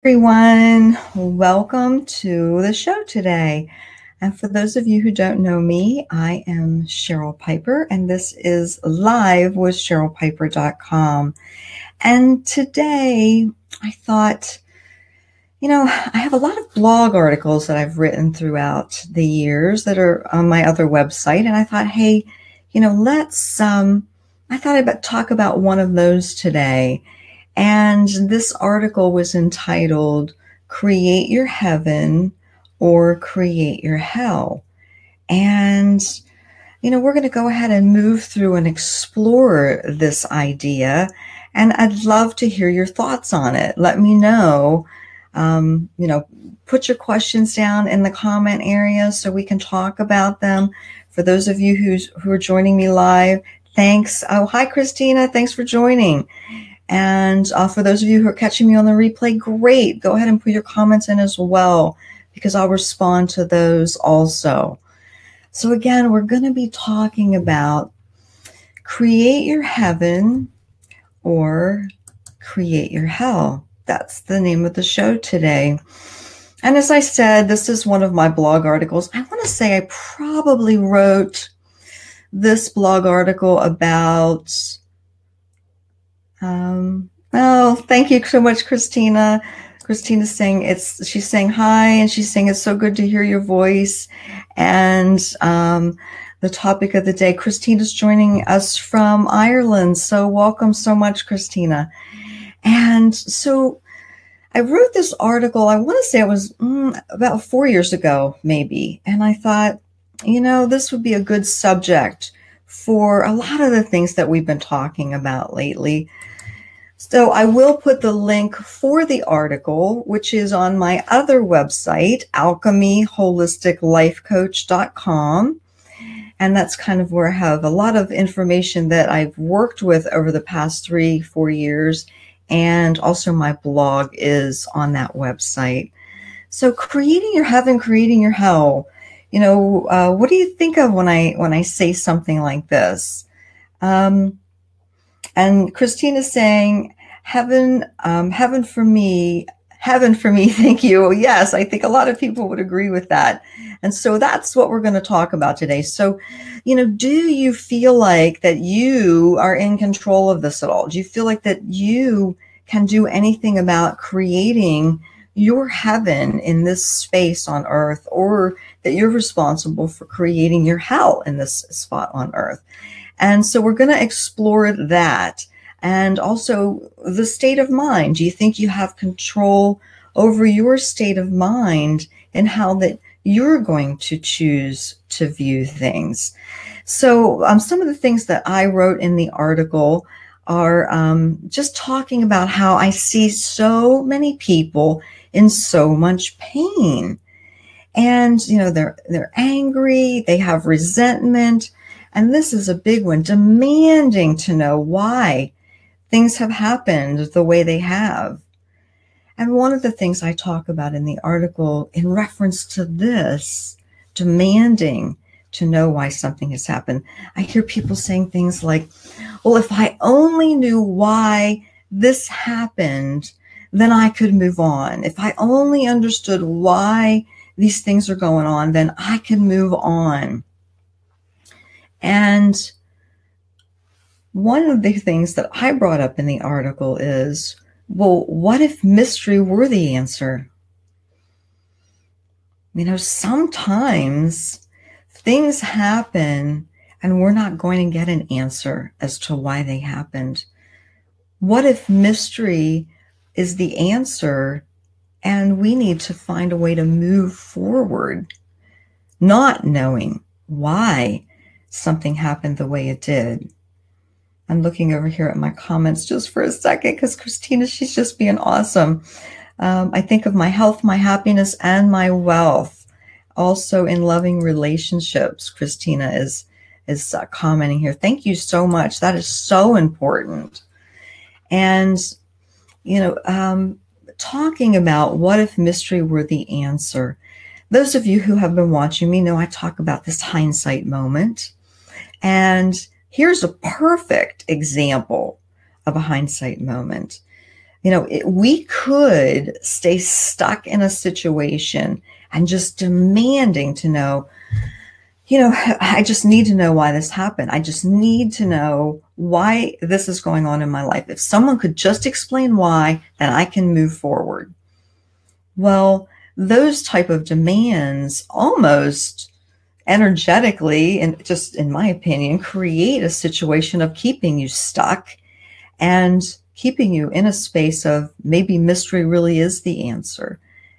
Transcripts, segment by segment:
Everyone, welcome to the show today. And for those of you who don't know me, I am Cheryl Piper, and this is live with CherylPiper.com. And today I thought, I have a lot of blog articles that I've written throughout the years that are on my other website. And I thought, hey, I thought I'd talk about one of those today. And this article was entitled Create Your Heaven or Create Your Hell. And, we're going to go ahead and move through and explore this idea. And I'd love to hear your thoughts on it. Let me know, put your questions down in the comment area so we can talk about them. For those of you who are joining me live, thanks. Oh, hi, Christina. Thanks for joining. And for those of you who are catching me on the replay, great. Go ahead and put your comments in as well, because I'll respond to those also. So again, we're going to be talking about create your heaven or create your hell. That's the name of the show today. And as I said, this is one of my blog articles. I want to say I probably wrote this blog article about... thank you so much, Christina. Christina's saying she's saying hi, and she's saying it's so good to hear your voice. And the topic of the day, Christina's joining us from Ireland. So welcome so much, Christina. And so I wrote this article, I want to say it was about 4 years ago, maybe. And I thought, this would be a good subject for a lot of the things that we've been talking about lately. So I will put the link for the article, which is on my other website, alchemyholisticlifecoach.com. And that's kind of where I have a lot of information that I've worked with over the past 3-4 years. And also my blog is on that website. So creating your heaven, creating your hell. What do you think of when I say something like this? And Christina's saying, heaven for me, thank you. Yes, I think a lot of people would agree with that. And so that's what we're going to talk about today. So, do you feel like that you are in control of this at all? Do you feel like that you can do anything about creating your heaven in this space on earth, or that you're responsible for creating your hell in this spot on earth? And so we're going to explore that. And also the state of mind. Do you think you have control over your state of mind and how that you're going to choose to view things? So some of the things that I wrote in the article are just talking about how I see so many people in so much pain. And, they're angry, they have resentment. And this is a big one, demanding to know why things have happened the way they have. And one of the things I talk about in the article in reference to this, demanding to know why something has happened, I hear people saying things like, well, if I only knew why this happened, then I could move on. If I only understood why these things are going on, then I can move on. And one of the things that I brought up in the article is, well, what if mystery were the answer? Sometimes things happen and we're not going to get an answer as to why they happened. What if mystery is the answer and we need to find a way to move forward, not knowing why something happened the way it did? I'm looking over here at my comments just for a second because Christina, she's just being awesome. I think of my health, my happiness, and my wealth. Also in loving relationships, Christina is commenting here. Thank you so much. That is so important. And, talking about what if mystery were the answer. Those of you who have been watching me know I talk about this hindsight moment. And here's a perfect example of a hindsight moment. We could stay stuck in a situation and just demanding to know, I just need to know why this happened. I just need to know why this is going on in my life. If someone could just explain why, then I can move forward. Well, those type of demands almost energetically, and just in my opinion, create a situation of keeping you stuck and keeping you in a space of maybe mystery really is the answer.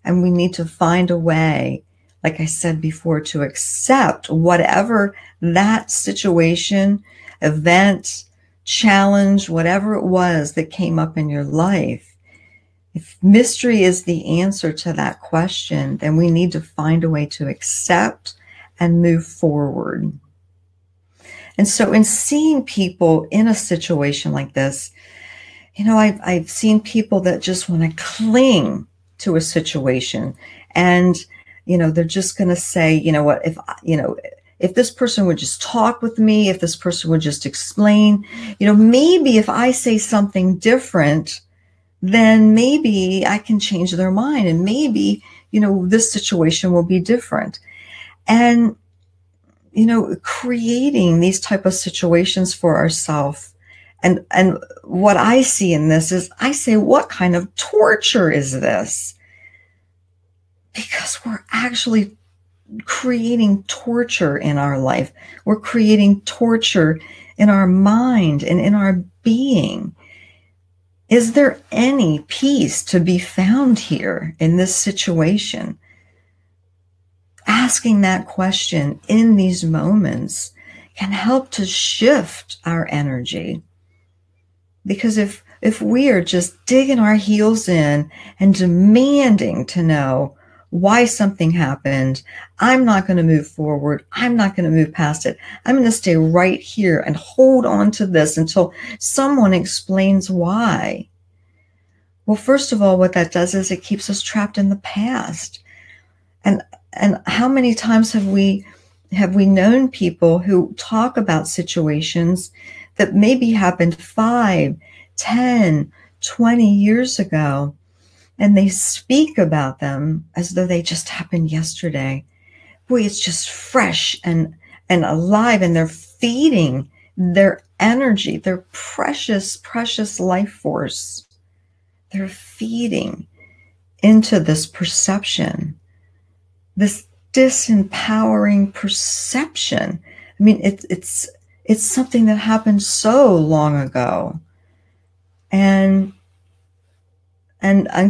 And we need to find a way, like I said before, to accept whatever that situation, event, challenge, whatever it was that came up in your life. If mystery is the answer to that question, then we need to find a way to accept and move forward. And so in seeing people in a situation like this, I've seen people that just want to cling to a situation, and, they're just going to say, if this person would just talk with me, if this person would just explain, maybe if I say something different, then maybe I can change their mind, and maybe, this situation will be different. And, creating these type of situations for ourselves. And what I see in this is, I say, what kind of torture is this? Because we're actually creating torture in our life. We're creating torture in our mind and in our being. Is there any peace to be found here in this situation? Asking that question in these moments can help to shift our energy. Because if we are just digging our heels in and demanding to know why something happened, I'm not going to move forward. I'm not going to move past it. I'm going to stay right here and hold on to this until someone explains why. Well, first of all, what that does is it keeps us trapped in the past. And how many times have we known people who talk about situations that maybe happened 5, 10, 20 years ago, and they speak about them as though they just happened yesterday. Boy, it's just fresh and alive, and they're feeding their energy, their precious, precious life force. They're feeding into this perception, this disempowering perception. I mean, it's something that happened so long ago. And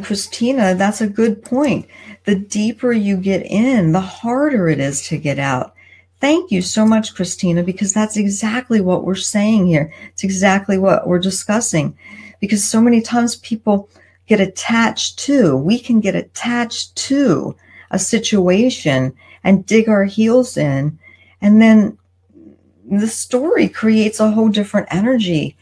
Christina, that's a good point. The deeper you get in, the harder it is to get out. Thank you so much, Christina, because that's exactly what we're saying here. It's exactly what we're discussing. Because so many times people get attached to, we can get attached to a situation and dig our heels in. And then the story creates a whole different energy,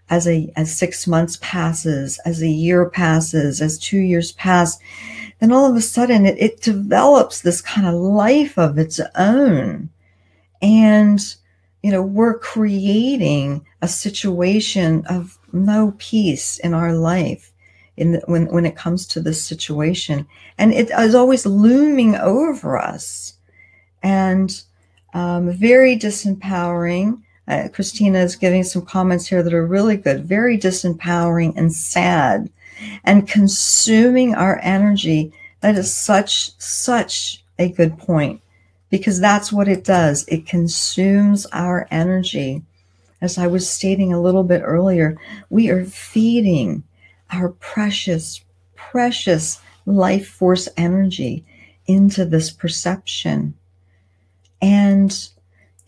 as 6 months passes, as a year passes, as 2 years pass, then all of a sudden it develops this kind of life of its own. And, we're creating a situation of no peace in our life when it comes to this situation. And it is always looming over us, and very disempowering. Christina is giving some comments here that are really good. Very disempowering and sad, and consuming our energy. That is such a good point, because that's what it does. It consumes our energy. As I was stating a little bit earlier, we are feeding our precious, precious life force energy into this perception. And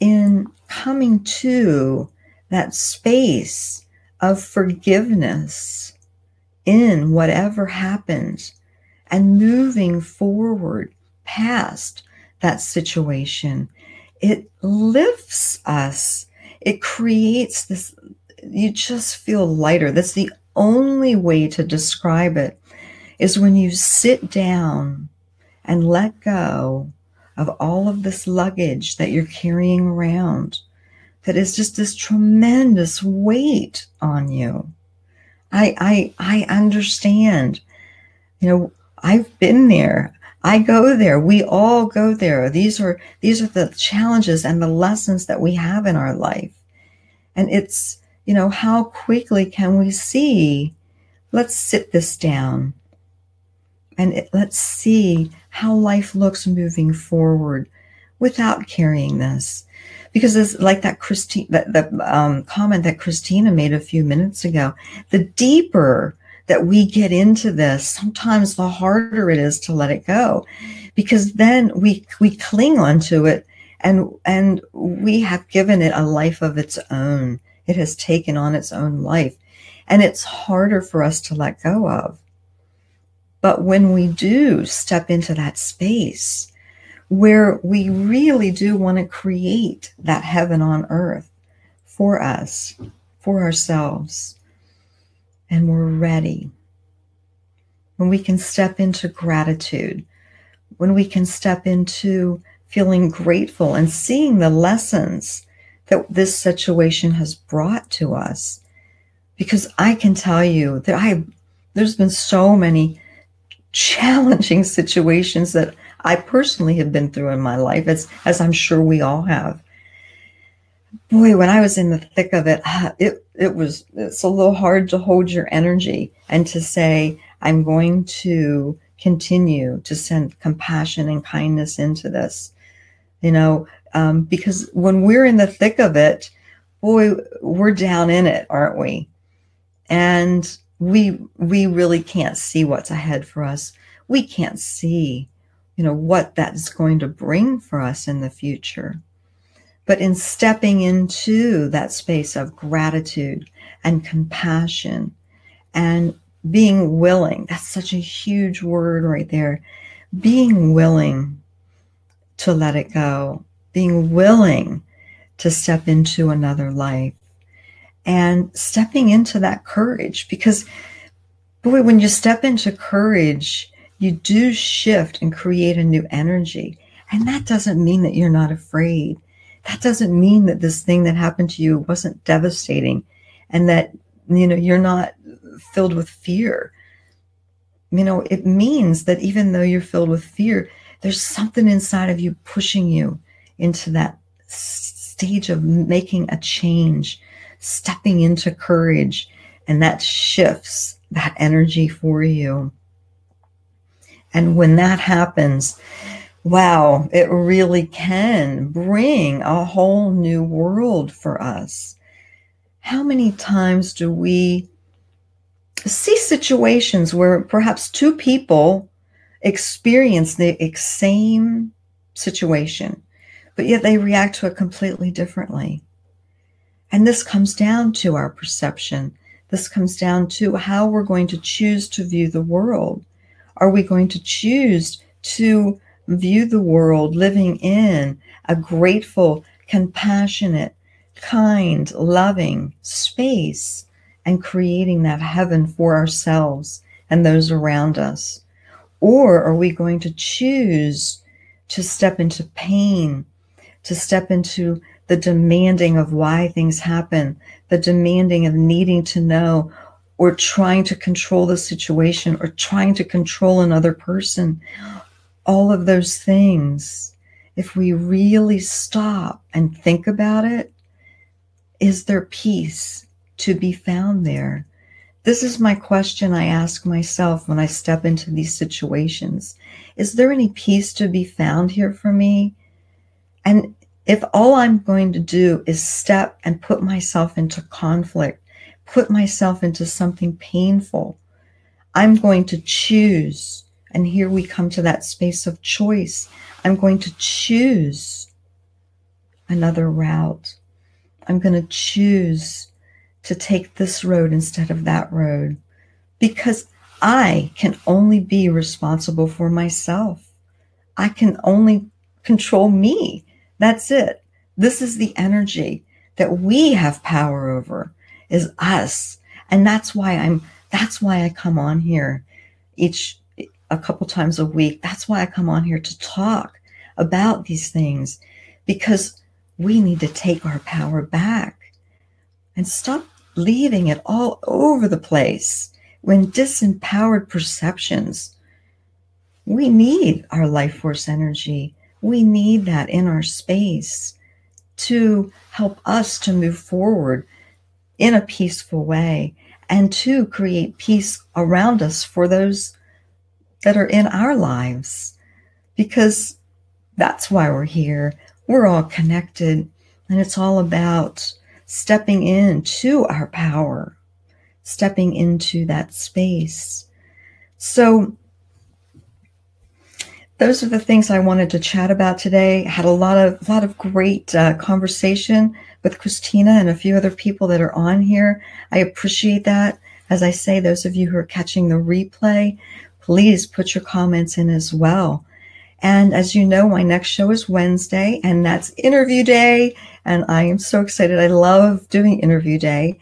in coming to that space of forgiveness in whatever happened and moving forward past that situation, it lifts us. It creates this, you just feel lighter. That's the only way to describe it, is when you sit down and let go of all of this luggage that you're carrying around, that is just this tremendous weight on you. I understand. You know, I've been there. I go there. We all go there. These are the challenges and the lessons that we have in our life. And it's, how quickly can we see, let's sit this down and let's see how life looks moving forward without carrying this. Because it's like that comment that Christina made a few minutes ago. The deeper that we get into this, sometimes the harder it is to let it go, because then we cling onto it, and we have given it a life of its own. It has taken on its own life, and it's harder for us to let go of. But when we do step into that space where we really do want to create that heaven on earth for us, for ourselves, and we're ready, when we can step into gratitude, when we can step into feeling grateful and seeing the lessons that this situation has brought to us. Because I can tell you that there's been so many challenging situations that I personally have been through in my life, as I'm sure we all have. Boy, when I was in the thick of it, it's a little hard to hold your energy and to say, I'm going to continue to send compassion and kindness into this, because when we're in the thick of it, boy, we're down in it, aren't we? And we really can't see what's ahead for us. We can't see, what that's going to bring for us in the future. But in stepping into that space of gratitude and compassion and being willing, that's such a huge word right there, being willing to let it go, being willing to step into another life, and stepping into that courage. Because, boy, when you step into courage, you do shift and create a new energy. And that doesn't mean that you're not afraid. That doesn't mean that this thing that happened to you wasn't devastating and that, you're not filled with fear. It means that even though you're filled with fear, there's something inside of you pushing you into that stage of making a change, stepping into courage, and that shifts that energy for you. And when that happens, wow, it really can bring a whole new world for us. How many times do we see situations where perhaps two people experience the same situation, but yet they react to it completely differently? And this comes down to our perception. This comes down to how we're going to choose to view the world. Are we going to choose to view the world living in a grateful, compassionate, kind, loving space and creating that heaven for ourselves and those around us? Or are we going to choose to step into pain, to step into the demanding of why things happen, the demanding of needing to know, or trying to control the situation, or trying to control another person? All of those things, if we really stop and think about it, is there peace to be found there? This is my question I ask myself when I step into these situations. Is there any peace to be found here for me? And if all I'm going to do is step and put myself into conflict, put myself into something painful, I'm going to choose. And here we come to that space of choice. I'm going to choose another route. I'm going to choose to take this road instead of that road, because I can only be responsible for myself. I can only control me. That's it. This is the energy that we have power over, is us. And that's why I come on here a couple times a week. That's why I come on here to talk about these things, because we need to take our power back and stop leaving it all over the place, when disempowered perceptions. We need our life force energy. We need that in our space to help us to move forward in a peaceful way and to create peace around us for those that are in our lives. Because that's why we're here. We're all connected, and it's all about stepping into our power, stepping into that space. So those are the things I wanted to chat about today. I had a lot of great conversation with Christina and a few other people that are on here. I appreciate that. As I say, those of you who are catching the replay, please put your comments in as well. And as you know, my next show is Wednesday, and that's interview day. And I am so excited. I love doing interview day.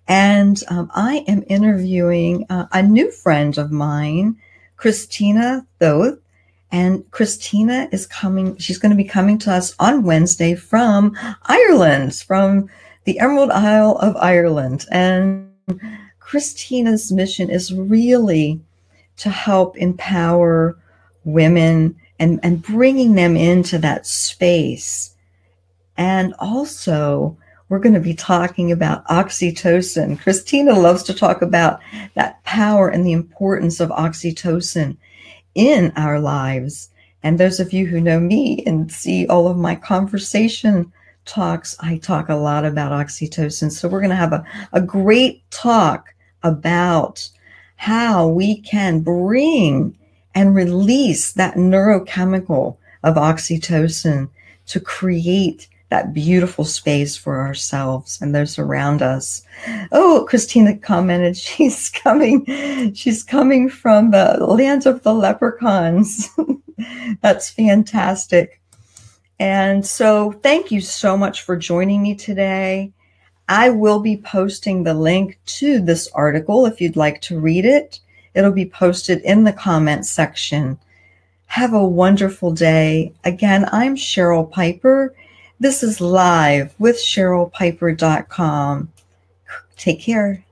And I am interviewing a new friend of mine, Christina Thoth. And Christina is coming. She's going to be coming to us on Wednesday from Ireland, from the Emerald Isle of Ireland. And Christina's mission is really to help empower women and bringing them into that space. And also, we're going to be talking about oxytocin. Christina loves to talk about that power and the importance of oxytocin in our lives. And those of you who know me and see all of my conversation talks, I talk a lot about oxytocin. So we're going to have a great talk about how we can bring and release that neurochemical of oxytocin to create that beautiful space for ourselves and those around us. Oh, Christina commented she's coming from the land of the leprechauns. That's fantastic. And so thank you so much for joining me today. I will be posting the link to this article if you'd like to read it. It'll be posted in the comments section. Have a wonderful day. Again, I'm Cheryl Piper. This is Live with CherylPiper.com. Take care.